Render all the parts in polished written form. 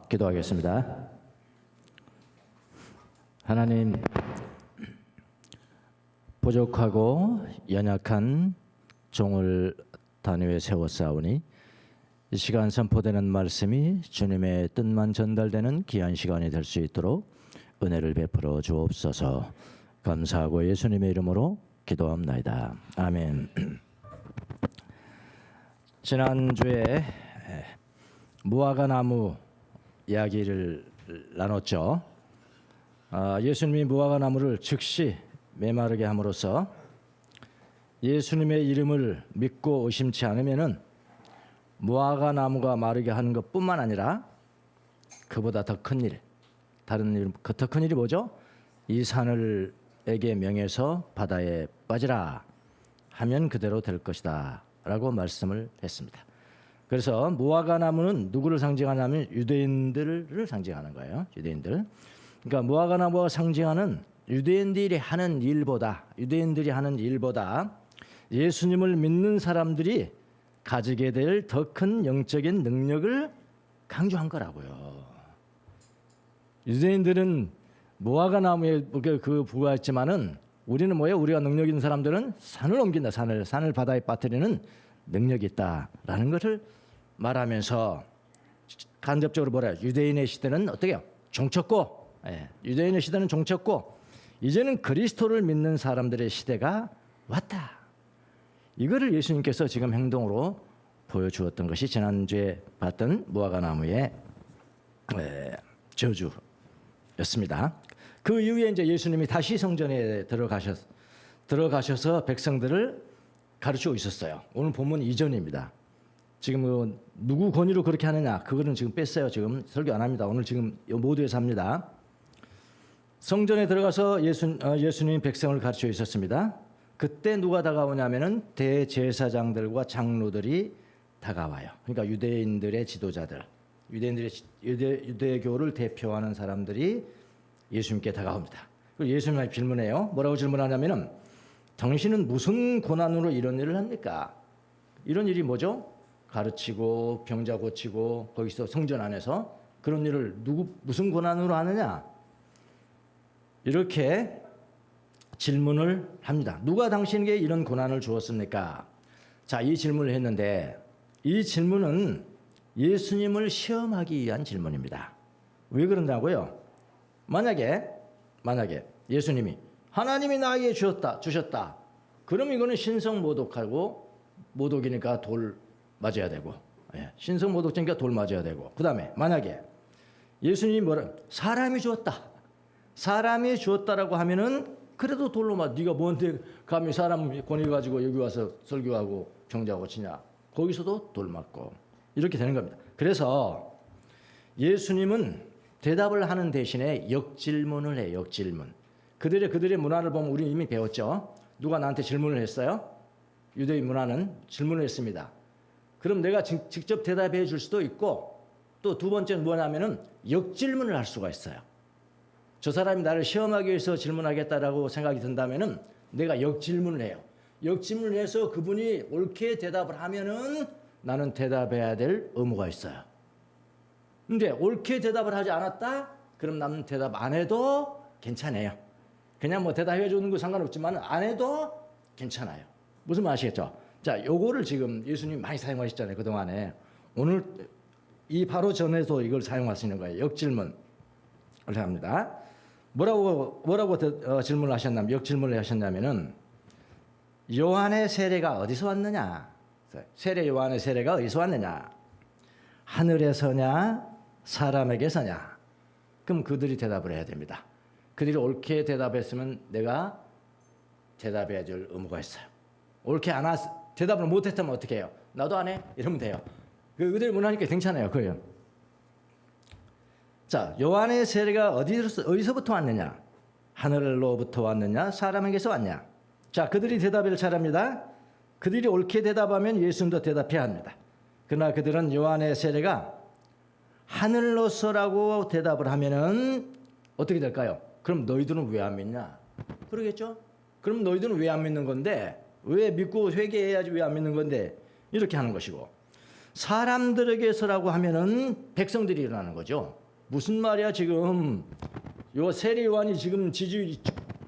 기도하겠습니다. 하나님, 부족하고 연약한 종을 단위에 세웠사오니 이 시간 선포되는 말씀이 주님의 뜻만 전달되는 귀한 시간이 될 수 있도록 은혜를 베풀어 주옵소서. 감사하고 예수님의 이름으로 기도합나이다. 아멘. 지난주에 무화과나무 이야기를 나눴죠. 예수님이 무화과나무를 즉시 메마르게 함으로써 예수님의 이름을 믿고 의심치 않으면은 무화과나무가 마르게 하는 것뿐만 아니라 그보다 더 큰 일, 다른 일, 더 큰 일이 뭐죠? 이 산을에게 명해서 바다에 빠지라 하면 그대로 될 것이다 라고 말씀을 했습니다. 그래서 무화과나무는 누구를 상징하냐면 유대인들을 상징하는 거예요. 유대인들. 그러니까 무화과나무가 상징하는 유대인들이 하는 일보다 예수님을 믿는 사람들이 가지게 될 더 큰 영적인 능력을 강조한 거라고요. 유대인들은 무화과나무에 부과했지만은 우리는 뭐예요? 우리가 능력 있는 사람들은 산을 옮긴다. 산을 바다에 빠뜨리는 능력이 있다라는 것을 말하면서 간접적으로 뭐래요? 유대인의 시대는 어떻게 해요? 종쳤고, 유대인의 시대는 종쳤고 이제는 그리스도를 믿는 사람들의 시대가 왔다. 이거를 예수님께서 지금 행동으로 보여주었던 것이 지난주에 봤던 무화과나무의 저주였습니다. 그 이후에 이제 예수님이 다시 성전에 들어가셔서 백성들을 가르치고 있었어요. 오늘 본문 이전입니다. 지금 누구 권위로 그렇게 하느냐? 그거는 지금 뺐어요. 지금 설교 안 합니다. 오늘 지금 모두에서 합니다. 성전에 들어가서 예수님이 백성을 가르치고 있었습니다. 그때 누가 다가오냐면은 대제사장들과 장로들이 다가와요. 그러니까 유대인들의 지도자들, 유대교를 대표하는 사람들이 예수님께 다가옵니다. 그리고 예수님이 질문해요. 뭐라고 질문하냐면은 당신은 무슨 고난으로 이런 일을 합니까? 이런 일이 뭐죠? 가르치고 병자 고치고 거기서 성전 안에서 그런 일을 무슨 고난으로 하느냐? 이렇게 질문을 합니다. 누가 당신에게 이런 고난을 주었습니까? 자, 이 질문을 했는데 이 질문은 예수님을 시험하기 위한 질문입니다. 왜 그런다고요? 만약에 예수님이 하나님이 나에게 주셨다. 그럼 이거는 신성모독하고 모독이니까 돌 맞아야 되고, 신성모독죄니까 돌 맞아야 되고, 그 다음에 만약에 예수님이 사람이 주었다라고 하면은 그래도 돌로 네가 뭔데 감히 사람 권위 가지고 여기 와서 설교하고 병자 고치냐? 거기서도 돌 맞고 이렇게 되는 겁니다. 그래서 예수님은 대답을 하는 대신에 역질문을 해요. 역질문. 그들의 문화를 보면 우리 이미 배웠죠. 누가 나한테 질문을 했어요? 유대인 문화는 질문을 했습니다. 그럼 내가 직접 대답해 줄 수도 있고 또 두 번째는 뭐냐면은 역질문을 할 수가 있어요. 저 사람이 나를 시험하기 위해서 질문하겠다라고 생각이 든다면은 내가 역질문을 해요. 역질문을 해서 그분이 옳게 대답을 하면은 나는 대답해야 될 의무가 있어요. 근데 옳게 대답을 하지 않았다? 그럼 나는 대답 안 해도 괜찮아요. 그냥 뭐 대답해 주는 거 상관없지만 안 해도 괜찮아요. 무슨 말 아시겠죠? 자, 요거를 지금 예수님이 많이 사용하셨잖아요. 그동안에. 오늘 이 바로 전에도 이걸 사용하시는 거예요. 역질문을 합니다. 뭐라고 질문을 하셨냐면, 역질문을 하셨냐면은 요한의 세례가 어디서 왔느냐? 요한의 세례가 어디서 왔느냐? 하늘에서냐? 사람에게서냐? 그럼 그들이 대답을 해야 됩니다. 그들이 옳게 대답했으면 내가 대답해야 될 의무가 있어요. 옳게 대답을 못했다면 어떻게 해요? 나도 안 해? 이러면 돼요. 그들이 문하니까 괜찮아요. 그래요. 자, 요한의 세례가 어디서부터 왔느냐? 하늘로부터 왔느냐? 사람에게서 왔냐? 자, 그들이 대답할 차례입니다. 그들이 옳게 대답하면 예수님도 대답해야 합니다. 그러나 그들은 요한의 세례가 하늘로서라고 대답을 하면은 어떻게 될까요? 그럼 너희들은 왜 안 믿냐? 그러겠죠? 그럼 너희들은 왜 안 믿는 건데? 왜 믿고 회개해야지 왜 안 믿는 건데? 이렇게 하는 것이고. 사람들에게서라고 하면은 백성들이라는 거죠. 무슨 말이야 지금 요 세례요한이 지금 지지율이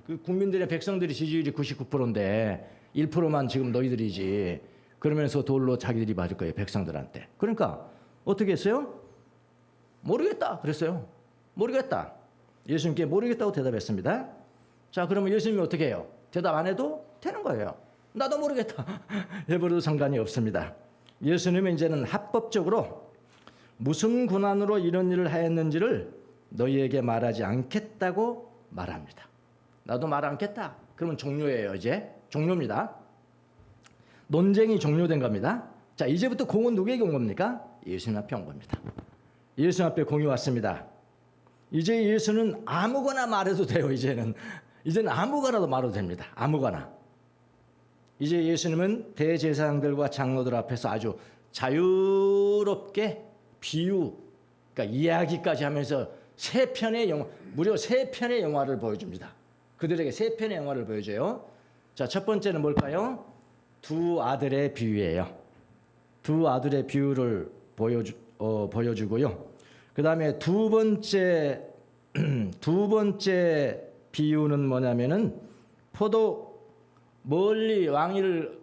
그 국민들의 백성들의 지지율이 99%인데 1%만 지금 너희들이지. 그러면서 돌로 자기들이 맞을 거예요 백성들한테. 그러니까 어떻게 했어요? 모르겠다 그랬어요. 모르겠다. 예수님께 모르겠다고 대답했습니다. 자 그러면 예수님이 어떻게 해요? 대답 안 해도 되는 거예요. 나도 모르겠다 해버려도 상관이 없습니다. 예수님은 이제는 합법적으로 무슨 고난으로 이런 일을 하였는지를 너희에게 말하지 않겠다고 말합니다. 나도 말 않겠다. 그러면 종료예요. 이제 종료입니다. 논쟁이 종료된 겁니다. 자 이제부터 공은 누구에게 온 겁니까? 예수님 앞에 온 겁니다. 예수님 앞에 공이 왔습니다. 이제 예수는 아무거나 말해도 돼요. 이제는 아무거나도 말해도 됩니다. 아무거나. 이제 예수님은 대제사장들과 장로들 앞에서 아주 자유롭게 비유, 그러니까 이야기까지 하면서 무려 세 편의 영화를 보여줍니다. 그들에게 세 편의 영화를 보여줘요. 자, 첫 번째는 뭘까요? 두 아들의 비유예요. 두 아들의 비유를 보여주고요. 그 다음에 두 번째 비유는 뭐냐면은 멀리 왕위를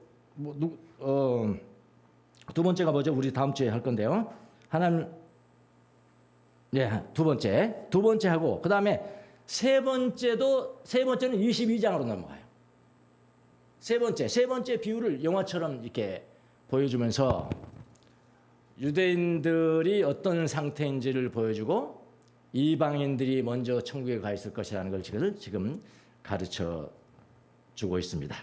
두 번째가 뭐죠? 우리 다음 주에 할 건데요. 두 번째 하고 그 다음에 세 번째는 22장으로 넘어가요. 세 번째 비유를 영화처럼 이렇게 보여주면서 유대인들이 어떤 상태인지를 보여주고 이방인들이 먼저 천국에 가 있을 것이라는 걸 지금 가르쳐 주고 있습니다.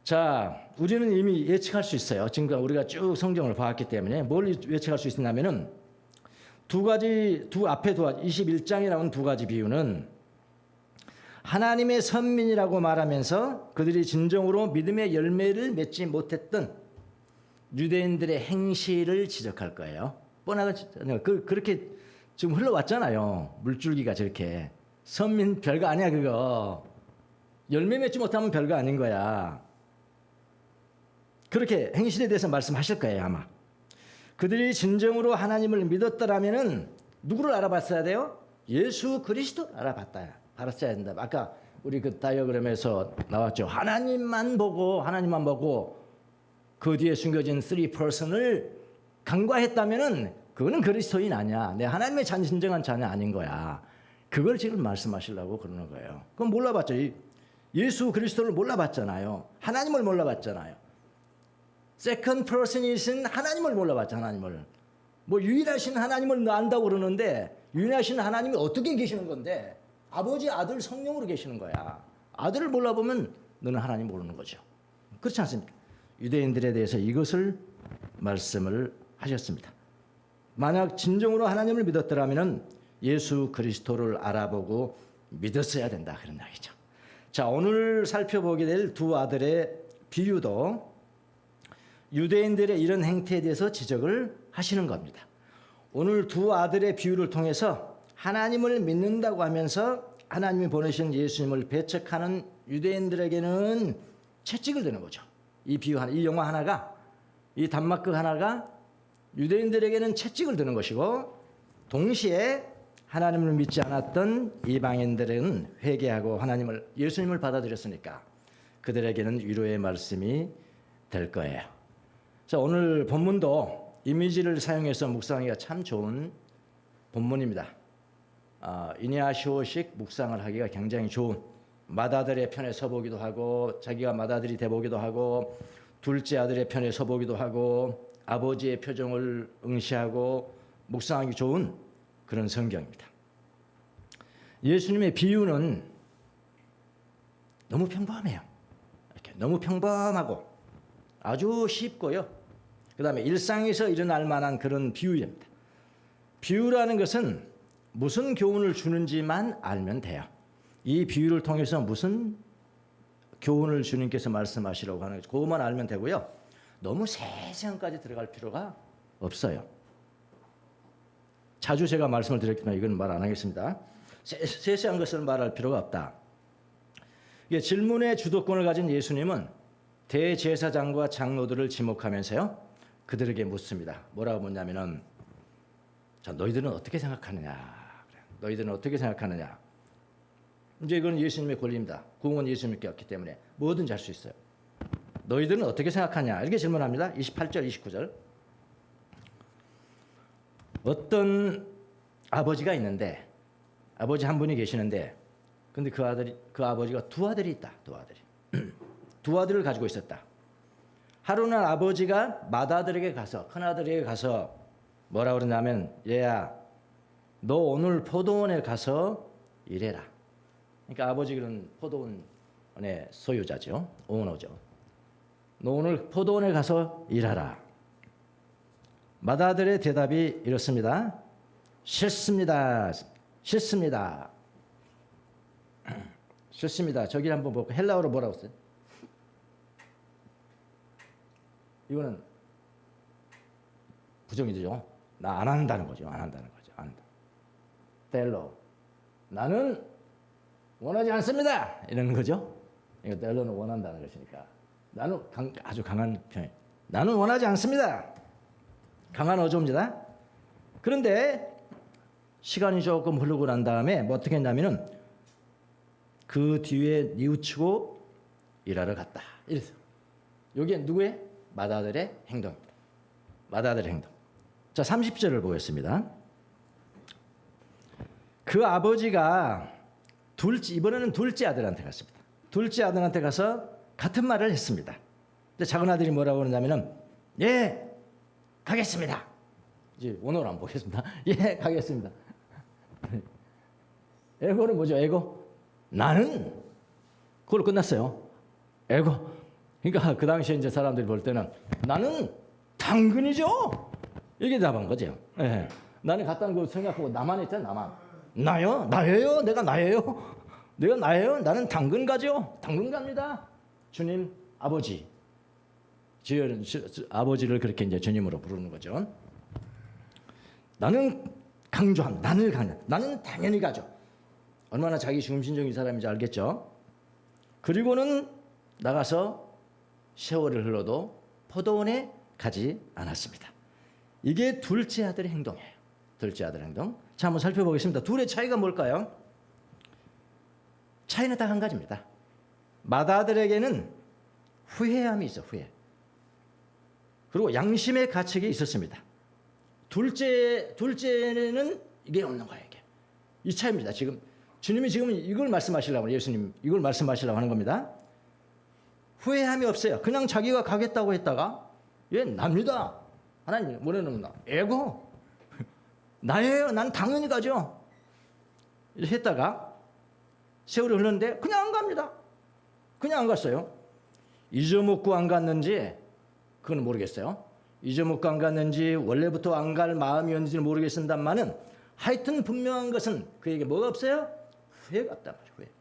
자, 우리는 이미 예측할 수 있어요. 지금 우리가 쭉 성경을 봐왔기 때문에 뭘 예측할 수 있냐면은 21장에 나온 두 가지 비유는 하나님의 선민이라고 말하면서 그들이 진정으로 믿음의 열매를 맺지 못했던 유대인들의 행실을 지적할 거예요. 뻔하게 그렇게 지금 흘러왔잖아요. 물줄기가 저렇게. 선민 별거 아니야 그거. 열매 맺지 못하면 별거 아닌 거야. 그렇게 행실에 대해서 말씀하실 거예요 아마. 그들이 진정으로 하나님을 믿었더라면은 누구를 알아봤어야 돼요? 예수 그리스도 알았어야 된다. 아까 우리 그 다이어그램에서 나왔죠. 하나님만 보고 그 뒤에 숨겨진 3person을 간과했다면은 그거는 그리스도인 아니야. 내 하나님의 진정한 자녀 아닌 거야. 그걸 지금 말씀하시려고 그러는 거예요. 그럼 몰라봤죠. 예수 그리스도를 몰라봤잖아요. 하나님을 몰라봤잖아요. 세컨드 퍼슨이신 하나님을 몰라봤죠. 하나님을. 뭐 유일하신 하나님을 안다고 그러는데 유일하신 하나님이 어떻게 계시는 건데 아버지, 아들, 성령으로 계시는 거야. 아들을 몰라보면 너는 하나님 모르는 거죠. 그렇지 않습니까? 유대인들에 대해서 이것을 말씀을 하셨습니다. 만약 진정으로 하나님을 믿었더라면 예수 그리스도를 알아보고 믿었어야 된다. 그런 이야기죠. 자, 오늘 살펴보게 될 두 아들의 비유도 유대인들의 이런 행태에 대해서 지적을 하시는 겁니다. 오늘 두 아들의 비유를 통해서 하나님을 믿는다고 하면서 하나님이 보내신 예수님을 배척하는 유대인들에게는 채찍을 드는 거죠. 이 비유 하나, 이 영화 하나가, 이 단막극 하나가 유대인들에게는 채찍을 드는 것이고 동시에 하나님을 믿지 않았던 이방인들은 회개하고 예수님을 받아들였으니까 그들에게는 위로의 말씀이 될 거예요. 자, 오늘 본문도 이미지를 사용해서 묵상하기가 참 좋은 본문입니다. 이냐시오식 묵상을 하기가 굉장히 좋은, 맏아들의 편에 서보기도 하고 자기가 맏아들이 돼보기도 하고 둘째 아들의 편에 서보기도 하고 아버지의 표정을 응시하고 묵상하기 좋은 그런 성경입니다. 예수님의 비유는 너무 평범해요. 이렇게 너무 평범하고 아주 쉽고요. 그 다음에 일상에서 일어날 만한 그런 비유입니다. 비유라는 것은 무슨 교훈을 주는지만 알면 돼요. 이 비유를 통해서 무슨 교훈을 주님께서 말씀하시려고 하는 거죠. 그것만 알면 되고요. 너무 세세한까지 들어갈 필요가 없어요. 자주 제가 말씀을 드렸지만 이건 말 안 하겠습니다. 세세한 것을 말할 필요가 없다. 이게 질문의 주도권을 가진 예수님은 대제사장과 장로들을 지목하면서요. 그들에게 묻습니다. 뭐라고 묻냐면은 자, 너희들은 어떻게 생각하느냐? 너희들은 어떻게 생각하느냐? 이제 이건 예수님의 권리입니다. 구원은 예수님께 왔기 때문에 뭐든지 할 수 있어요. 너희들은 어떻게 생각하냐? 이렇게 질문합니다. 28절, 29절. 어떤 아버지가 있는데 아버지 한 분이 계시는데 근데 그 아버지가 두 아들이 있다. 두 아들이. 두 아들을 가지고 있었다. 하루는 아버지가 맏아들에게 가서 큰아들에게 가서 뭐라 그러냐면 얘야 너 오늘 포도원에 가서 일해라. 그러니까 아버지는 포도원의 소유자죠. 오너죠. 너 오늘 포도원에 가서 일하라. 맏아들의 대답이 이렇습니다. 싫습니다. 싫습니다. 싫습니다. 저기 한번 볼까? 헬라어로 뭐라고 써요? 이거는 부정이죠. 나 안 한다는 거죠. 안 한다는 거죠. 안 한다. 델로. 나는 원하지 않습니다. 이러는 거죠. 이거 델로는 원한다는 것이니까. 나는 아주 강한 표현. 나는 원하지 않습니다. 강한 어조입니다. 그런데 시간이 조금 흐르고 난 다음에 뭐 어떻게 했냐면은 그 뒤에 뉘우치고 일하러 갔다. 이래서 여기에 누구의? 맏아들의 행동입니다. 맏아들의 행동. 자, 30절을 보겠습니다. 그 아버지가 이번에는 둘째 아들한테 갔습니다. 둘째 아들한테 가서 같은 말을 했습니다. 근데 작은 아들이 뭐라고 그러냐면은 예, 가겠습니다. 이제 오늘 안 보겠습니다. 예, 가겠습니다. 에고는 뭐죠? 에고? 나는 그걸로 끝났어요. 에고. 그러니까 그 당시에 이제 사람들이 볼 때는 나는 당근이죠. 이게 답한 거죠. 예. 나는 갔다는 거 생각하고 나만 했잖아. 나만. 나요? 나예요? 내가 나예요? 내가 나예요? 나는 당근가죠. 당근갑니다. 주님 아버지. 아버지를 그렇게 이제 주님으로 부르는 거죠. 나는 강조합니다. 나는 당연히 가죠. 얼마나 자기 중심적인 사람인지 알겠죠. 그리고는 나가서 세월을 흘러도 포도원에 가지 않았습니다. 이게 둘째 아들의 행동이에요. 둘째 아들의 행동. 자, 한번 살펴보겠습니다. 둘의 차이가 뭘까요? 차이는 딱 한 가지입니다. 맏아들에게는 후회함이 있어, 후회. 그리고 양심의 가책이 있었습니다. 둘째는 이게 없는 거예요, 이게. 이 차이입니다. 지금 주님이 지금 이걸 말씀하시려고, 예수님 이걸 말씀하시려고 하는 겁니다. 후회함이 없어요. 그냥 자기가 가겠다고 했다가 얘 납니다. 하나님 뭐라는 나 에고 나예요. 난 당연히 가죠. 이렇게 했다가 세월이 흘렀는데 그냥 안 갑니다. 그냥 안 갔어요. 잊어먹고 안 갔는지 그건 모르겠어요. 잊어먹고 안 갔는지 원래부터 안 갈 마음이었는지는 모르겠습니다만은 하여튼 분명한 것은 그에게 뭐가 없어요? 회개가 없단 말이에요.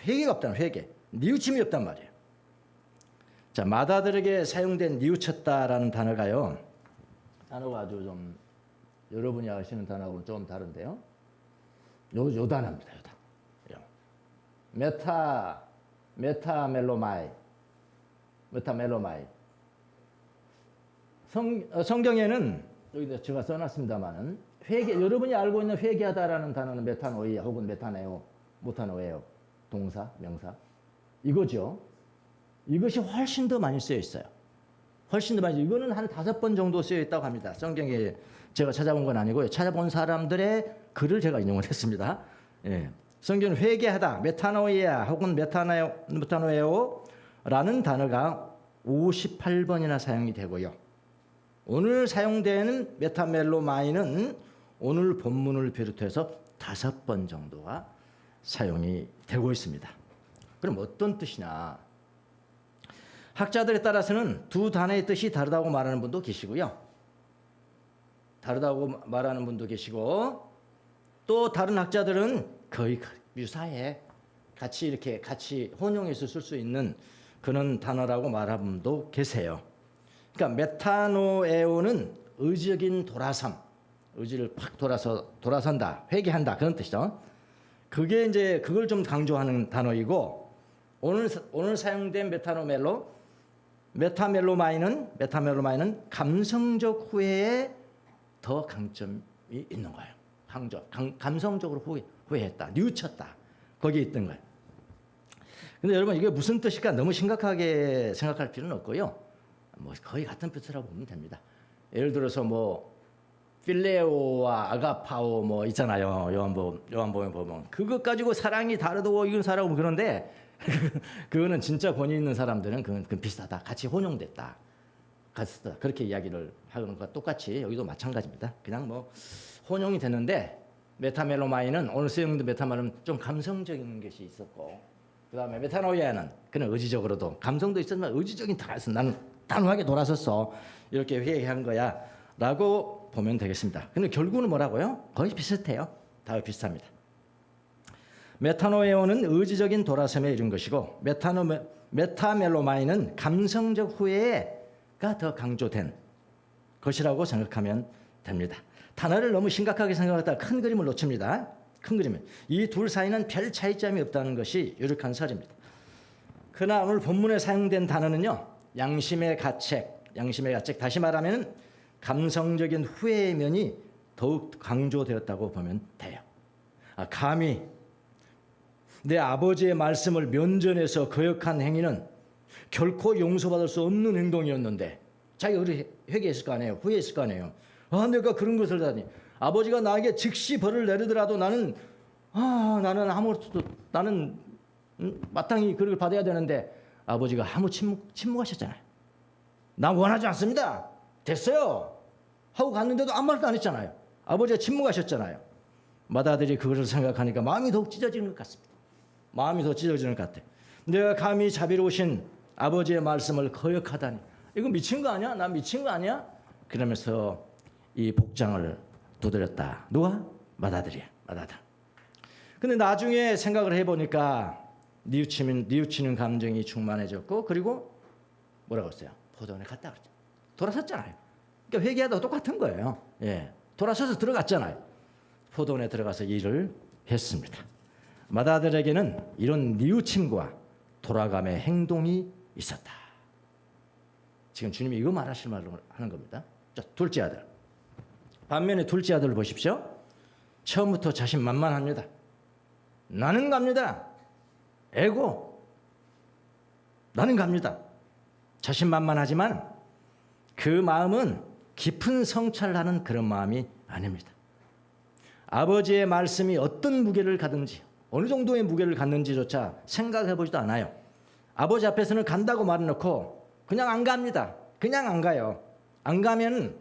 회개가 없다는 회개. 뉘우침이 없단 말이에요. 자, 맏아들에게 사용된 뉘우쳤다라는 단어가요. 단어가 아주 좀 여러분이 아시는 단어하고는 좀 다른데요. 요 단어입니다. 요 단어. 메타멜로마이. 성경에는 여기다 제가 써놨습니다만은 회개, 여러분이 알고 있는 회개하다라는 단어는 메타노이아 혹은 메타네오, 모타노예요. 동사, 명사. 이거죠. 이것이 훨씬 더 많이 쓰여 있어요. 훨씬 더 많이. 이거는 한 5번 정도 쓰여 있다고 합니다. 성경에 제가 찾아본 건 아니고요. 찾아본 사람들의 글을 제가 인용을 했습니다. 예. 성경은 회개하다, 메타노이아 혹은 메타노에오라는 단어가 58번이나 사용이 되고요. 오늘 사용되는 메타멜로마이는 오늘 본문을 비롯해서 5번 정도가 사용이 되고 있습니다. 그럼 어떤 뜻이냐? 학자들에 따라서는 두 단어의 뜻이 다르다고 말하는 분도 계시고요. 다르다고 말하는 분도 계시고 또 다른 학자들은 거의 유사해. 같이 혼용해서 쓸 수 있는 그런 단어라고 말하는 분도 계세요. 그러니까 메타노에오는 의지적인 돌아섬, 의지를 팍 돌아선다, 회개한다 그런 뜻이죠. 그게 이제 그걸 좀 강조하는 단어이고 오늘 사용된 메타노멜로 메타멜로마인은 감성적 후회에 더 강점이 있는 거예요. 감성적으로 후회했다, 뉘우쳤다, 거기에 있던 거예요. 근데 여러분 이게 무슨 뜻일까 너무 심각하게 생각할 필요는 없고요. 뭐 거의 같은 뜻이라고 보면 됩니다. 예를 들어서 뭐 필레오와 아가파오 뭐 있잖아요. 요한복음에 보면 그것 가지고 사랑이 다르고 이건 사랑하고 그런데 그거는 진짜 권위 있는 사람들은 그건 비슷하다. 같이 혼용됐다. 같다. 그렇게 이야기를 하는 것과 똑같이 여기도 마찬가지입니다. 그냥 뭐 혼용이 됐는데 메타멜로마인은 오늘 쓰여있는 메타멜로는 좀 감성적인 것이 있었고 그다음에 메타노이아는 그는 의지적으로도 감성도 있었지만 의지적인 타에서 나는 단호하게 돌아섰어. 이렇게 회개한 거야. 라고 보면 되겠습니다. 근데 결국은 뭐라고요? 거의 비슷해요. 다 비슷합니다. 메타노에오는 의지적인 돌아섬에 이른 것이고 메타멜로마인은 감성적 후회가 더 강조된 것이라고 생각하면 됩니다. 단어를 너무 심각하게 생각하다가 큰 그림을 놓칩니다. 큰 그림은 이 둘 사이는 별 차이점이 없다는 것이 유력한 설입니다. 그러나 오늘 본문에 사용된 단어는요. 양심의 가책, 다시 말하면 감성적인 후회의 면이 더욱 강조되었다고 보면 돼요. 감히 내 아버지의 말씀을 면전에서 거역한 행위는 결코 용서받을 수 없는 행동이었는데 자기가 회개했을 거 아니에요. 후회했을 거 아니에요. 내가 그런 것을 하다니. 아버지가 나에게 즉시 벌을 내리더라도 나는 아무것도 마땅히 그걸 받아야 되는데 아버지가 아무 침묵하셨잖아요. 나 원하지 않습니다. 됐어요. 하고 갔는데도 아무 말도 안 했잖아요. 아버지가 침묵하셨잖아요. 맏아들이 그것을 생각하니까 마음이 더욱 찢어지는 것 같습니다. 마음이 더 찢어지는 것 같아. 내가 감히 자비로우신 아버지의 말씀을 거역하다니. 이거 미친 거 아니야? 나 미친 거 아니야? 그러면서 이 복장을 두드렸다. 누가? 맏아들이야. 맏아들. 근데 나중에 생각을 해보니까 뉘우치는 감정이 충만해졌고 그리고 뭐라고 했어요? 포도원에 갔다 그랬죠. 돌아섰잖아요. 그러니까 회개하다가 똑같은 거예요. 예, 돌아서서 들어갔잖아요. 포도원에 들어가서 일을 했습니다. 맏아들에게는 이런 뉘우침과 돌아감의 행동이 있었다. 지금 주님이 이거 말하실 말로 하는 겁니다. 자, 둘째 아들. 반면에 둘째 아들을 보십시오. 처음부터 자신만만합니다. 나는 갑니다. 에고. 나는 갑니다. 자신만만하지만 그 마음은 깊은 성찰하는 그런 마음이 아닙니다. 아버지의 말씀이 어떤 무게를 가든지 어느 정도의 무게를 갖는지조차 생각해보지도 않아요. 아버지 앞에서는 간다고 말해놓고 그냥 안 갑니다. 그냥 안 가요. 안 가면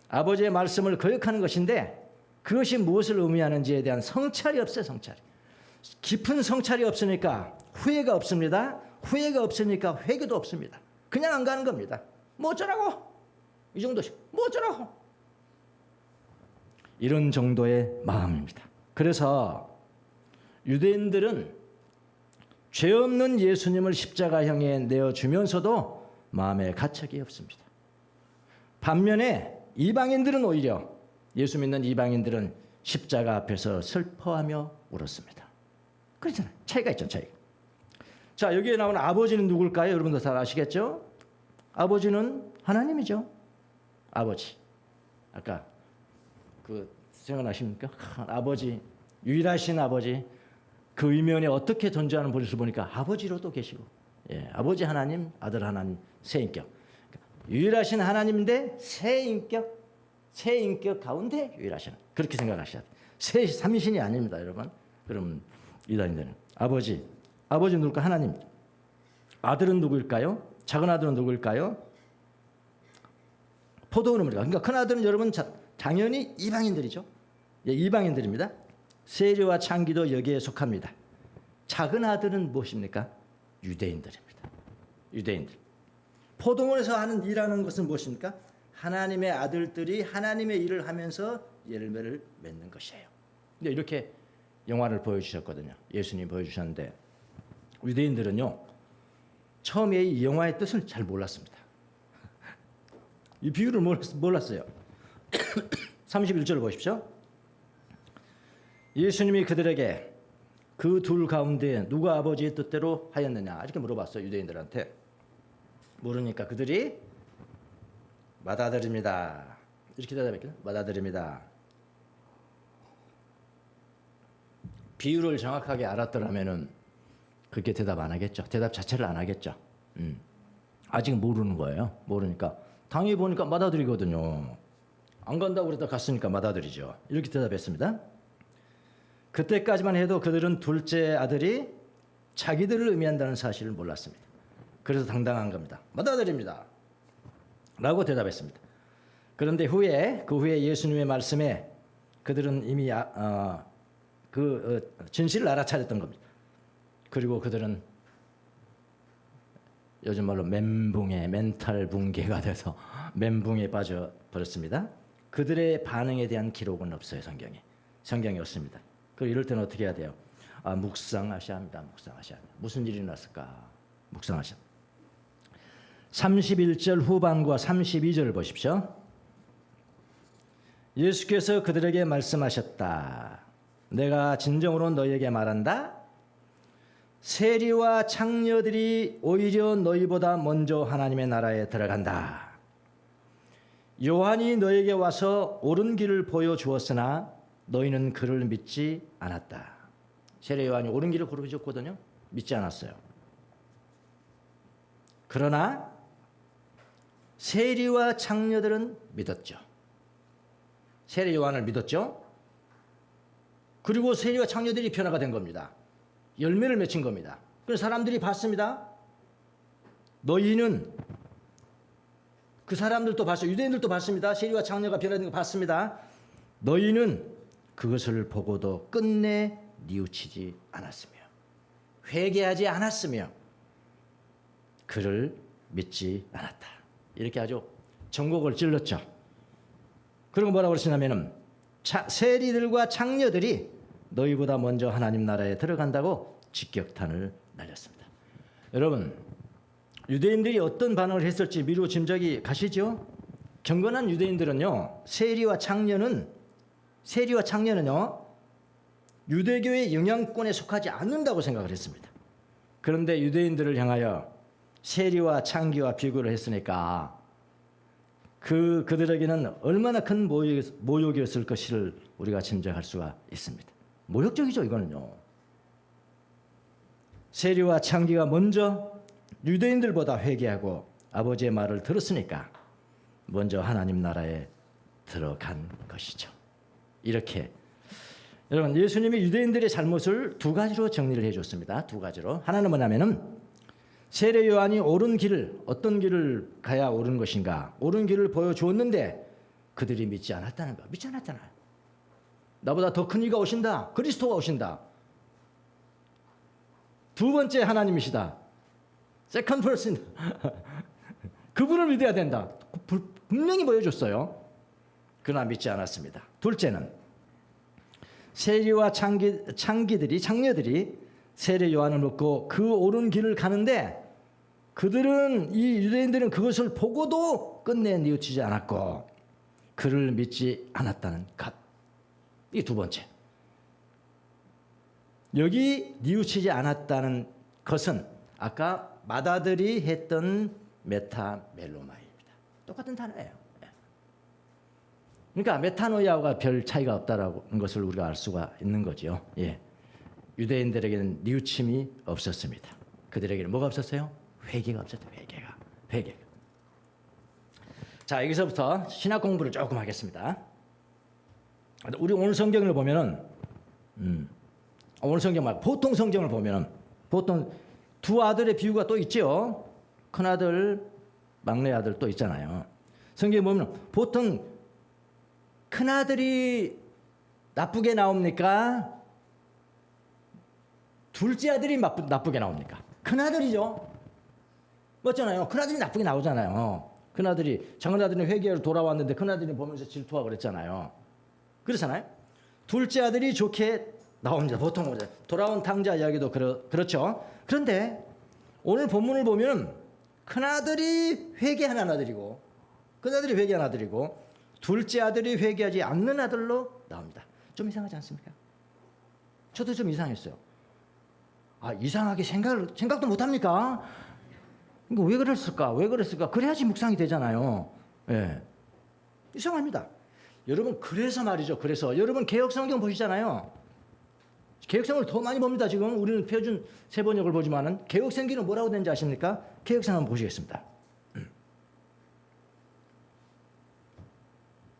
아버지의 말씀을 거역하는 것인데 그것이 무엇을 의미하는지에 대한 성찰이 없어요. 성찰이. 깊은 성찰이 없으니까 후회가 없습니다. 후회가 없으니까 회개도 없습니다. 그냥 안 가는 겁니다. 뭐 어쩌라고? 이 정도씩. 뭐 어쩌라고? 이런 정도의 마음입니다. 그래서 유대인들은 죄 없는 예수님을 십자가형에 내어주면서도 마음에 가책이 없습니다. 반면에 이방인들은 오히려 예수 믿는 이방인들은 십자가 앞에서 슬퍼하며 울었습니다. 그렇잖아요. 차이가 있죠. 차이가. 자, 여기에 나오는 아버지는 누굴까요? 여러분도 잘 아시겠죠? 아버지는 하나님이죠. 아버지. 아까 생각나십니까? 아버지, 유일하신 아버지. 그 이면에 어떻게 존재하는 분을 보니까 아버지로도 계시고, 예, 아버지 하나님, 아들 하나님, 세 인격. 유일하신 하나님인데 세 인격 가운데 유일하신. 그렇게 생각하셔야 돼요. 세 삼신이 아닙니다, 여러분. 그럼 이단인들은 아버지는 누굴까? 하나님. 아들은 누구일까요? 작은 아들은 누구일까요? 포도원은 우리가. 그러니까 큰 아들은 여러분 당연히 이방인들이죠. 예, 이방인들입니다. 세례와 창기도 여기에 속합니다. 작은 아들은 무엇입니까? 유대인들입니다. 유대인들. 포도원에서 일하는 것은 무엇입니까? 하나님의 아들들이 하나님의 일을 하면서 열매를 맺는 것이에요. 근데 이렇게 영화를 보여주셨거든요. 예수님이 보여주셨는데 유대인들은요. 처음에 이 영화의 뜻을 잘 몰랐습니다. 이 비유를 몰랐어요. 31절을 보십시오. 예수님이 그들에게 그 둘 가운데 누가 아버지의 뜻대로 하였느냐 이렇게 물어봤어요. 유대인들한테. 모르니까 그들이 받아들입니다. 이렇게 대답했거든요. 받아들입니다. 비유를 정확하게 알았더라면은 그렇게 대답 안 하겠죠. 대답 자체를 안 하겠죠. 아직 모르는 거예요. 모르니까 당연히 보니까 받아들이거든요. 안 간다고 그랬다 갔으니까 받아들이죠. 이렇게 대답했습니다. 그때까지만 해도 그들은 둘째 아들이 자기들을 의미한다는 사실을 몰랐습니다. 그래서 당당한 겁니다. 받아들입니다. 라고 대답했습니다. 그런데 그 후에 예수님의 말씀에 그들은 이미 진실을 알아차렸던 겁니다. 그리고 그들은 요즘 말로 멘탈 붕괴가 돼서 멘붕에 빠져버렸습니다. 그들의 반응에 대한 기록은 없어요. 성경에 없습니다. 그럼 이럴 때는 어떻게 해야 돼요? 묵상하셔야 합니다. 묵상하셔야 합니다. 무슨 일이 났을까? 묵상하셔야 합니다. 31절 후반과 32절을 보십시오. 예수께서 그들에게 말씀하셨다. 내가 진정으로 너희에게 말한다. 세리와 창녀들이 오히려 너희보다 먼저 하나님의 나라에 들어간다. 요한이 너희에게 와서 옳은 길을 보여주었으나 너희는 그를 믿지 않았다. 세례 요한이 옳은 길을 보여줬거든요. 믿지 않았어요. 그러나 세리와 창녀들은 믿었죠. 세례 요한을 믿었죠. 그리고 세리와 창녀들이 변화가 된 겁니다. 열매를 맺힌 겁니다. 그래서 사람들이 봤습니다. 너희는 그 사람들도 봤어요. 유대인들도 봤습니다. 세리와 창녀가 변화된 거 봤습니다. 너희는 그것을 보고도 끝내 뉘우치지 않았으며 회개하지 않았으며 그를 믿지 않았다. 이렇게 아주 전곡을 찔렀죠. 그리고 뭐라고 그러시냐면은 세리들과 창녀들이 너희보다 먼저 하나님 나라에 들어간다고 직격탄을 날렸습니다. 여러분, 유대인들이 어떤 반응을 했을지 미루어 짐작이 가시죠? 경건한 유대인들은요, 세리와 창녀는요, 유대교의 영향권에 속하지 않는다고 생각을 했습니다. 그런데 유대인들을 향하여 세리와 창기와 비교를 했으니까 그들에게는 얼마나 큰 모욕이었을 것을 우리가 짐작할 수가 있습니다. 모욕적이죠, 이거는요. 세리와 창기가 먼저 유대인들보다 회개하고 아버지의 말을 들었으니까 먼저 하나님 나라에 들어간 것이죠. 이렇게 여러분, 예수님이 유대인들의 잘못을 두 가지로 정리를 해줬습니다. 두 가지로. 하나는 뭐냐면은 세례 요한이 옳은 길을, 어떤 길을 가야 옳은 것인가, 옳은 길을 보여주었는데 그들이 믿지 않았다는 거. 믿지 않았잖아요. 나보다 더 큰 이가 오신다. 그리스도가 오신다. 두 번째 하나님이시다. 세컨드 퍼슨. 그분을 믿어야 된다. 분명히 보여줬어요. 그러나 믿지 않았습니다. 둘째는 세리와 창녀들이 세례 요한을 믿고 그 옳은 길을 가는데 이 유대인들은 그것을 보고도 끝내 뉘우치지 않았고 그를 믿지 않았다는 것. 이 두 번째. 여기 뉘우치지 않았다는 것은 아까 마다들이 했던 메타멜로마입니다. 똑같은 단어예요. 그러니까 메타노이아와 별 차이가 없다라는 것을 우리가 알 수가 있는 거죠. 예. 유대인들에게는 뉘우침이 없었습니다. 그들에게는 뭐가 없었어요? 회개가 없었어요. 회개가. 자, 여기서부터 신학 공부를 조금 하겠습니다. 우리 오늘 성경을 보면은 오늘 성경 말고 보통 성경을 보면은 보통 두 아들의 비유가 또 있죠. 큰 아들, 막내 아들 또 있잖아요. 성경에 보면 보통 큰 아들이 나쁘게 나옵니까? 둘째 아들이 나쁘게 나옵니까? 큰 아들이죠. 맞잖아요. 큰 아들이 나쁘게 나오잖아요. 큰 아들이 작은 아들은 회개하러 돌아왔는데 큰 아들이 보면서 질투하고 그랬잖아요. 그렇잖아요. 둘째 아들이 좋게 나옵니다. 보통 돌아온 탕자 이야기도 그렇죠. 그런데 오늘 본문을 보면 큰 아들이 회개하는 아들이고 큰 아들이 회개하는 아들이고 둘째 아들이 회개하지 않는 아들로 나옵니다. 좀 이상하지 않습니까? 저도 좀 이상했어요. 이상하게 생각도 못합니까? 그러니까 왜 그랬을까? 왜 그랬을까? 그래야지 묵상이 되잖아요. 예. 이상합니다. 여러분 그래서 말이죠. 그래서 여러분 개혁성경 보시잖아요. 개혁성을 더 많이 봅니다. 지금 우리는 표준 세번역을 보지만은 개혁성경은 뭐라고 되는지 아십니까? 개혁성 한번 보시겠습니다.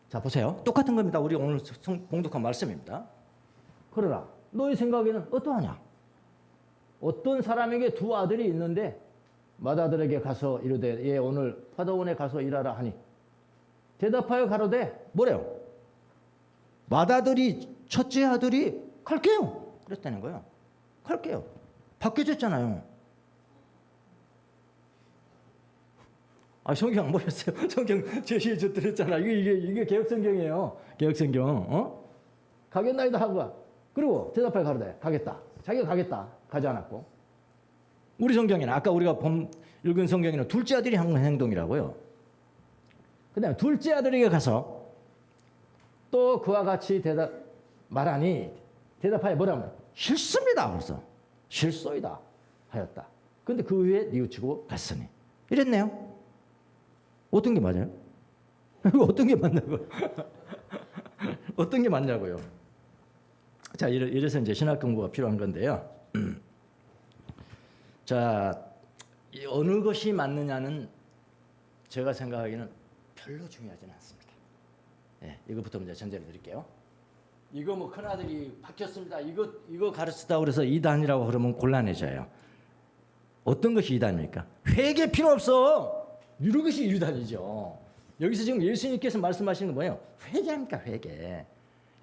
자 보세요. 똑같은 겁니다. 우리 오늘 봉독한 말씀입니다. 그러나 너희 생각에는 어떠하냐? 어떤 사람에게 두 아들이 있는데 맏아들에게 가서 이르되 예 오늘 화도원에 가서 일하라 하니 대답하여 가로되 뭐래요? 맏아들이 첫째 아들이 갈게요. 그랬다는 거예요. 갈게요. 바뀌어졌잖아요. 아 성경 안 보셨어요? 성경 제시해 줬더랬잖아. 이게 개혁성경이에요. 개혁성경. 가겠나이다 하고 가. 그리고 대답하여 가로되 가겠다. 자기가 가겠다. 가지 않았고. 우리 성경에는 아까 우리가 읽은 성경에는 둘째 아들이 한 행동이라고요. 그다음에 둘째 아들에게 가서 또 그와 같이 말하니 대답하여 뭐라면 싫습니다. 벌써 싫소이다 하였다. 그런데 그 후에 뉘우치고 갔으니 이랬네요. 어떤 게 맞아요? 어떤 게 맞냐고요? 어떤 게 맞냐고요? 자 이래서 이제 신학 공부가 필요한 건데요. 자 어느 것이 맞느냐는 제가 생각하기에는 별로 중요하지는 않습니다. 예, 이것부터 먼저 전제를 드릴게요. 이거 뭐 큰아들이 바뀌었습니다. 이거 가르치다 그래서 이단이라고 그러면 곤란해져요. 어떤 것이 이단입니까? 회개 필요 없어. 이런 것이 이단이죠. 여기서 지금 예수님께서 말씀하시는 건 뭐예요? 회개합니까? 회개.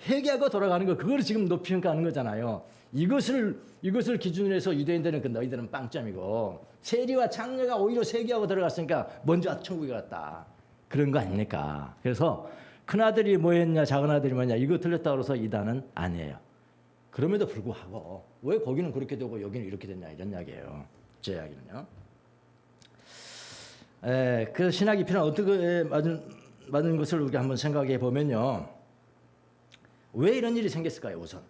회개하고 돌아가는 거 그걸 지금 높이 평가하는 거잖아요. 이것을 기준으로 해서 유대인들은 그 너희들은 빵점이고 세리와 창녀가 오히려 세계하고 들어갔으니까 먼저 천국에 갔다. 그런 거 아닙니까? 그래서 큰아들이 뭐였냐 작은아들이 뭐냐 이거 틀렸다고 해서 이단은 아니에요. 그럼에도 불구하고 왜 거기는 그렇게 되고 여기는 이렇게 됐냐 이런 이야기예요. 제 이야기는요. 그래서 신학이 필요한 어떻게 맞는 것을 우리가 한번 생각해 보면요. 왜 이런 일이 생겼을까요? 우선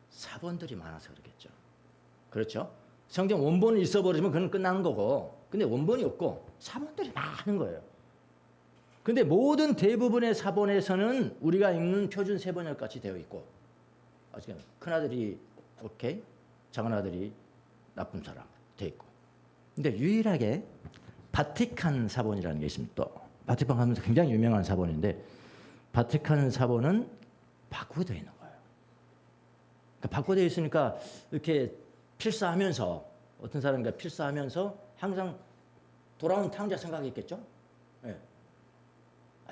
사본들이 많아서 그렇겠죠. 그렇죠? 성경 원본이 있어버리면 그건 끝나는 거고 근데 원본이 없고 사본들이 많은 거예요. 근데 모든 대부분의 사본에서는 우리가 읽는 표준 세번역 같이 되어 있고 큰아들이 오케이 작은아들이 나쁜 사람 되어 있고 근데 유일하게 바티칸 사본이라는 게 있습니다. 또 바티칸 하면서 굉장히 유명한 사본인데 바티칸 사본은 바꾸게 되어 있는 거예요. 그러니까 바꾸게 되어 있으니까 이렇게 필사하면서 어떤 사람이 필사하면서 항상 돌아온 탕자 생각했겠죠? 네.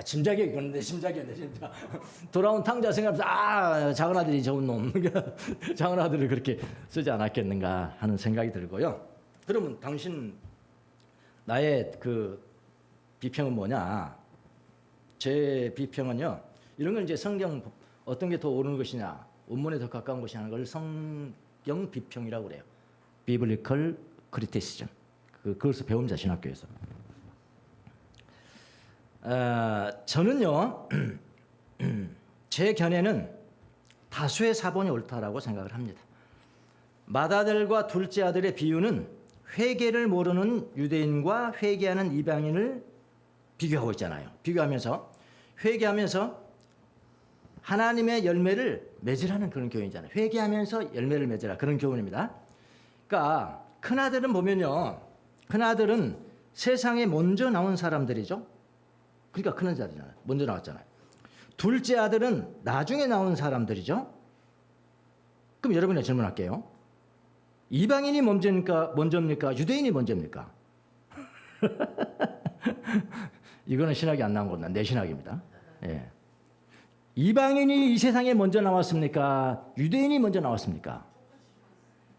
짐작이었는데 짐작이었네 진짜. 돌아온 탕자 생각하면서 작은 아들이 좋은 놈. 작은 아들을 그렇게 쓰지 않았겠는가 하는 생각이 들고요. 그러면 당신 나의 그 비평은 뭐냐? 제 비평은요. 이런 걸 이제 성경 어떤 게 더 옳은 것이냐, 원문에 더 가까운 것이냐 하는 걸 성경 비평이라고 그래요. 비블리컬 크리티시즘. 그것을 배웁니다 신학교에서. 저는요 제 견해는 다수의 사본이 옳다라고 생각을 합니다. 맏아들과 둘째 아들의 비유는 회개를 모르는 유대인과 회개하는 이방인을 비교하고 있잖아요. 비교하면서 회개하면서 하나님의 열매를 맺으라는 그런 교훈이잖아요. 회개하면서 열매를 맺으라 그런 교훈입니다. 그러니까 큰아들은 보면요. 큰아들은 세상에 먼저 나온 사람들이죠. 그러니까 큰아들이잖아요. 먼저 나왔잖아요. 둘째 아들은 나중에 나온 사람들이죠. 그럼 여러분이 질문할게요. 이방인이 먼저입니까? 유대인이 먼저입니까? 이거는 신학이 안 나온 겁니다. 내 신학입니다. 예. 이방인이 이 세상에 먼저 나왔습니까? 유대인이 먼저 나왔습니까?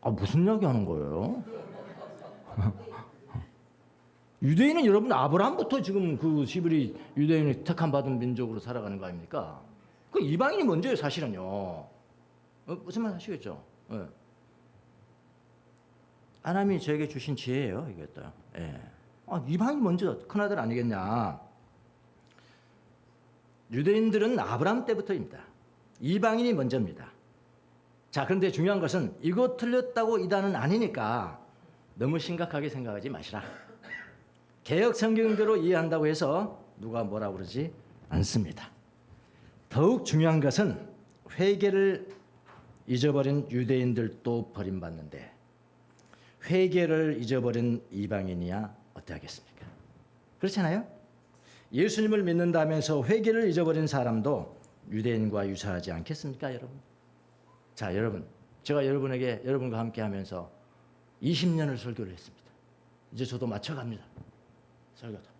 무슨 이야기 하는 거예요? 유대인은 여러분 아브라함부터 지금 그 시브리 유대인이 택함 받은 민족으로 살아가는 거 아닙니까? 그 이방인이 먼저예요 사실은요. 무슨 말 하시겠죠? 예. 하나님이 저에게 주신 지혜예요 이것도. 예. 이방인이 먼저 큰아들 아니겠냐? 유대인들은 아브라함 때부터입니다. 이방인이 먼저입니다. 자 그런데 중요한 것은 이거 틀렸다고 이단은 아니니까 너무 심각하게 생각하지 마시라. 개역 성경대로 이해한다고 해서 누가 뭐라 그러지 않습니다. 더욱 중요한 것은 회개를 잊어버린 유대인들도 버림받는데 회개를 잊어버린 이방인이야 어떠하겠습니까? 그렇잖아요? 예수님을 믿는다면서 회개를 잊어버린 사람도 유대인과 유사하지 않겠습니까, 여러분? 자, 여러분, 제가 여러분과 함께 하면서 20년을 설교를 했습니다. 이제 저도 맞춰갑니다. 설교도.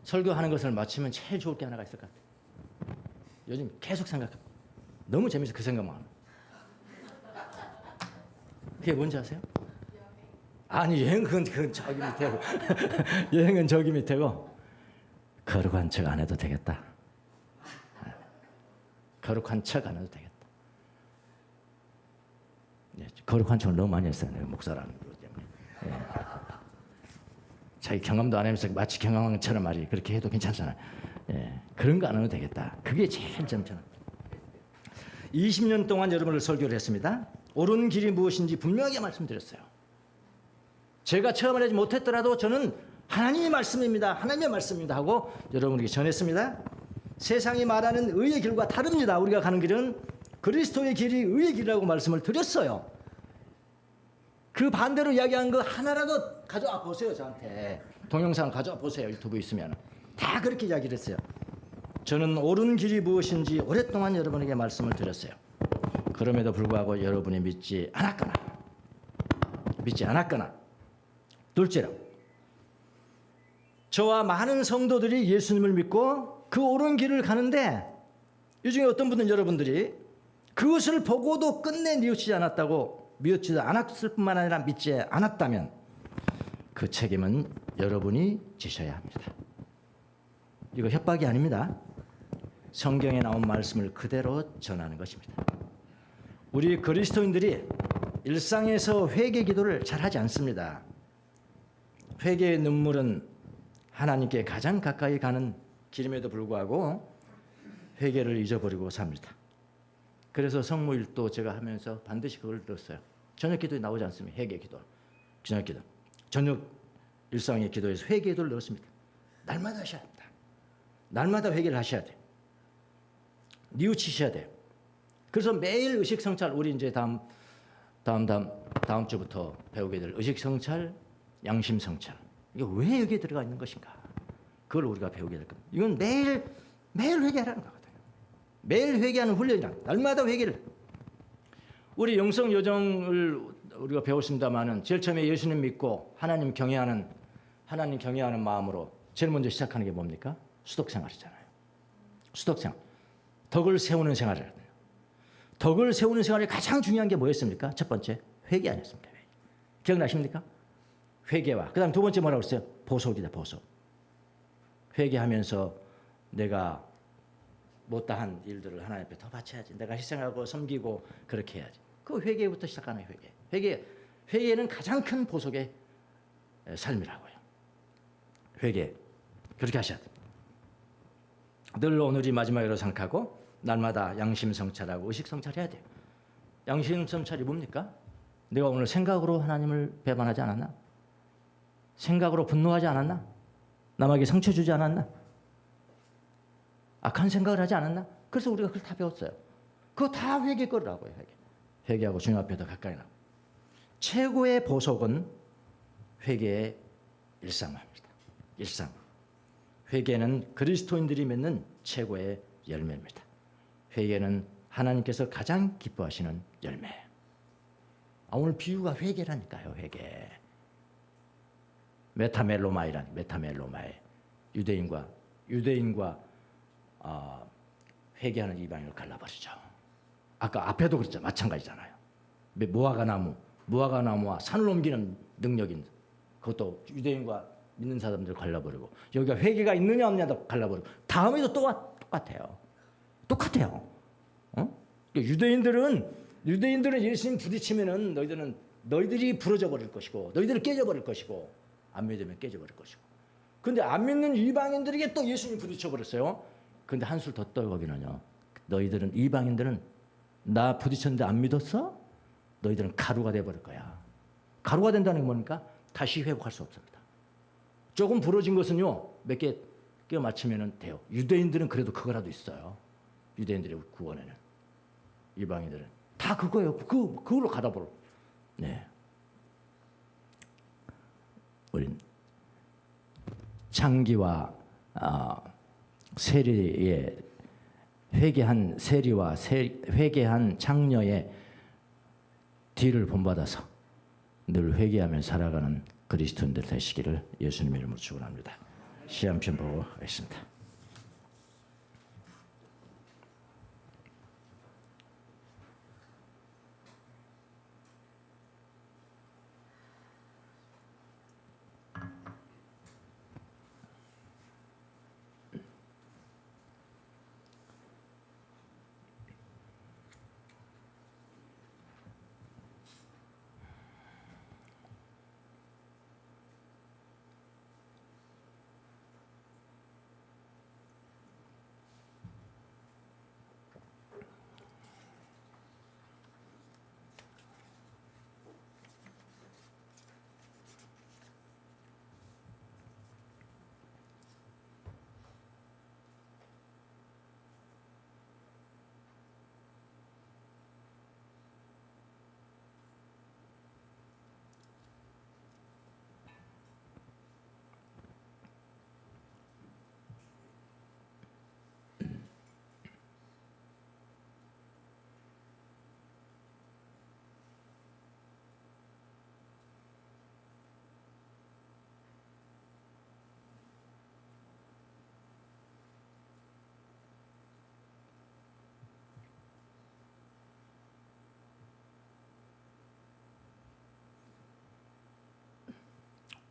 설교하는 것을 마치면 제일 좋을 게 하나가 있을 것 같아요. 요즘 계속 생각합니다. 너무 재밌어, 그 생각만 하면. 그게 뭔지 아세요? 아니, 여행은 그건 저기 밑에고. 여행은 저기 밑에고. 거룩한 척 안 해도 되겠다. 거룩한 척 안 해도 되겠다. 네, 거룩한 척을 너무 많이 했어요. 내가 목사라는 것 때문에. 네. 자기 경험도 안 하면서 마치 경험처럼 말이 그렇게 해도 괜찮잖아요. 네, 그런 거 안 해도 되겠다. 그게 제일 점잖아. 20년 동안 여러분을 설교를 했습니다. 옳은 길이 무엇인지 분명하게 말씀드렸어요. 제가 체험을 하지 못했더라도 저는 하나님의 말씀입니다. 하나님의 말씀입니다 하고 여러분에게 전했습니다. 세상이 말하는 의의 길과 다릅니다. 우리가 가는 길은 그리스도의 길이 의의 길이라고 말씀을 드렸어요. 그 반대로 이야기한 거 하나라도 가져와 보세요. 저한테 동영상 가져와 보세요. 유튜브 있으면 다 그렇게 이야기를 했어요. 저는 옳은 길이 무엇인지 오랫동안 여러분에게 말씀을 드렸어요. 그럼에도 불구하고 여러분이 믿지 않았거나 둘째로 저와 많은 성도들이 예수님을 믿고 그 옳은 길을 가는데 이 중에 어떤 분은 여러분들이 그것을 보고도 끝내 뉘우치지 않았을 뿐만 아니라 믿지 않았다면 그 책임은 여러분이 지셔야 합니다. 이거 협박이 아닙니다. 성경에 나온 말씀을 그대로 전하는 것입니다. 우리 그리스도인들이 일상에서 회개 기도를 잘하지 않습니다. 회개의 눈물은 하나님께 가장 가까이 가는 길임에도 불구하고 회개를 잊어버리고 삽니다. 그래서 성모일도 제가 하면서 반드시 그걸 들었어요. 저녁 기도에 나오지 않습니까? 회개 기도. 저녁 기도. 저녁 일상의 기도에서 회개 기도를 넣었습니다. 날마다 하셔야 합니다. 날마다 회개를 하셔야 돼요. 뉘우치셔야 돼요. 그래서 매일 의식성찰, 우리 이제 다음 주부터 배우게 될 의식성찰, 양심성찰. 이게 왜 여기에 들어가 있는 것인가? 그걸 우리가 배우게 될 겁니다. 이건 매일 회개하라는 거거든요. 매일 회개하는 훈련이라. 날마다 회개를. 우리 영성 요정을 우리가 배웠습니다마는 제일 처음에 예수님 믿고 하나님 경외하는 마음으로 제일 먼저 시작하는 게 뭡니까? 수독 생활이잖아요. 수독 생활. 덕을 세우는 생활을 해야 돼요. 덕을 세우는 생활에 가장 중요한 게 뭐였습니까? 첫 번째, 회개 아니었습니까? 회개. 기억나십니까? 회개와 그다음 두 번째 뭐라고 했어요? 보속이다. 보속. 회개하면서 내가 못다한 일들을 하나님 앞에 더 바쳐야지. 내가 희생하고 섬기고 그렇게 해야지. 그 회개부터 시작하는 회개. 회개는 가장 큰 보속의 삶이라고요. 회개. 그렇게 하셔야 돼요. 늘 오늘이 마지막이라고 생각하고 날마다 양심성찰하고 의식성찰해야 돼요. 양심성찰이 뭡니까? 내가 오늘 생각으로 하나님을 배반하지 않았나? 생각으로 분노하지 않았나? 남에게 상처 주지 않았나? 악한 생각을 하지 않았나? 그래서 우리가 그걸 다 배웠어요. 그거 다 회개 거라고요. 회개하고 주님 앞에 더 가까이 나고. 최고의 보석은 회개의 일상화입니다. 일상. 회개는 그리스도인들이 맺는 최고의 열매입니다. 회개는 하나님께서 가장 기뻐하시는 열매. 오늘 비유가 회개라니까요. 회개. 메타멜로마의 유대인과 회개하는 이방인을 갈라버리죠. 아까 앞에도 그랬죠. 마찬가지잖아요. 무화과나무와 산을 옮기는 능력인 그것도 유대인과 믿는 사람들 갈라버리고 여기가 회개가 있느냐 없느냐도 갈라버리고 다음에도 똑같아요. 유대인들은 예수님 부딪히면은 너희들이 부러져 버릴 것이고 너희들이 깨져 버릴 것이고 안 믿으면 깨져 버릴 것이고. 근데 안 믿는 이방인들에게 또 예수님 부딪혀 버렸어요. 근데 한술 더 떠요. 거기는요. 이방인들은 나 부딪혔는데 안 믿었어? 너희들은 가루가 돼 버릴 거야. 가루가 된다는 게 뭡니까? 다시 회복할 수 없습니다. 조금 부러진 것은요, 몇 개 끼워 맞추면 돼요. 유대인들은 그래도 그거라도 있어요. 유대인들의 구원에는. 이방인들은 다 그거예요. 그걸로 가다 버려. 네. 우린 창기와 세리의 회개한 세리와 회개한 창녀의 뒤를 본받아서 늘 회개하며 살아가는 그리스도인들 되시기를 예수님 이름으로 축원합니다. 시험편 보고 있습니다.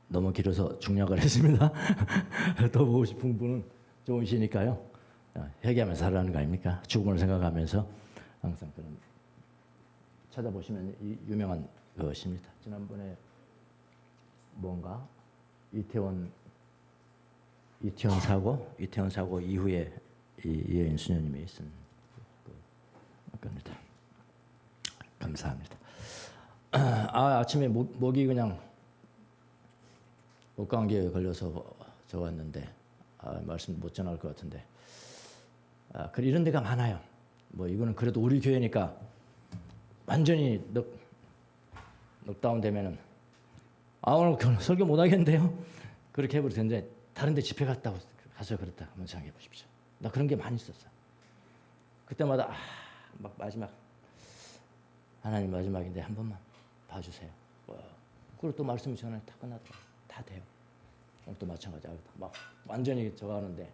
너무 길어서 중략을 했습니다. 더 보고 싶은 분은 좋으시니까요. 회개하면서 살아가는 거 아닙니까? 죽음을 생각하면서 항상 그런 찾아보시면 유명한 것입니다. 지난번에 뭔가 이태원 사고 이후에 이혜인 수녀님이 쓴 겁니다. 감사합니다. 아침에 목이 그냥 목감기에 걸려서 적었는데 말씀 못 전할 것 같은데 이런 데가 많아요. 뭐 이거는 그래도 우리 교회니까 완전히 넉다운 되면은 오늘 설교 못 하겠는데요. 그렇게 해버릴 텐데 다른 데 집회 갔다고 가서 그렇다 한번 생각해 보십시오. 나 그런 게 많이 있었어. 그때마다 막 마지막 하나님 마지막인데 한 번만 봐주세요. 그리고 또 말씀 전에 다 끝나더라고요. 다 돼요. 또 마찬가지. 막 완전히 저거 하는데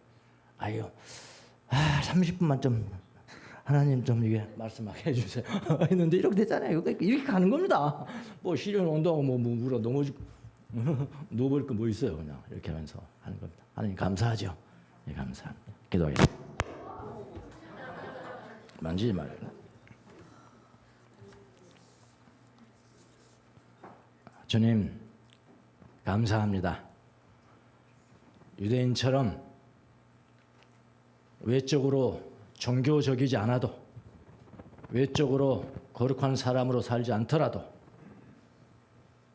30분만 좀 하나님 좀 이게 말씀하게 해주세요. 했는데 이렇게 되잖아요. 이렇게 가는 겁니다. 뭐 시련 온다고 뭐 물어 넘어지고 누워버릴 거 뭐 있어요. 그냥 이렇게 하면서 하는 겁니다. 하나님 감사하죠. 예, 감사합니다. 기도하겠습니다. 만지지 말아요. 주님 감사합니다. 유대인처럼 외적으로 종교적이지 않아도 외적으로 거룩한 사람으로 살지 않더라도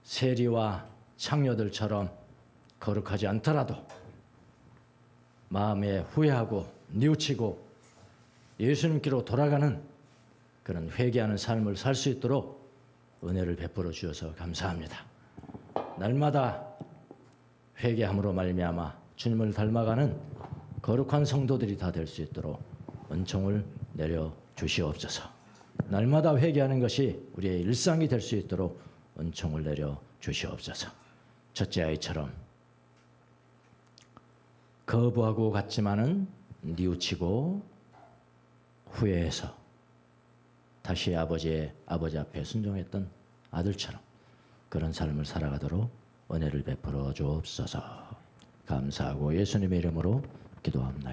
세리와 창녀들처럼 거룩하지 않더라도 마음에 후회하고 뉘우치고 예수님께로 돌아가는 그런 회개하는 삶을 살 수 있도록 은혜를 베풀어 주셔서 감사합니다. 날마다 회개함으로 말미암아 주님을 닮아가는 거룩한 성도들이 다 될 수 있도록 은총을 내려 주시옵소서. 날마다 회개하는 것이 우리의 일상이 될 수 있도록 은총을 내려 주시옵소서. 첫째 아이처럼 거부하고 갔지만은 뉘우치고 후회해서 다시 아버지 앞에 순종했던 아들처럼 그런 삶을 살아가도록 은혜를 베풀어 주옵소서. 감사하고 예수님의 이름으로 기도합니다.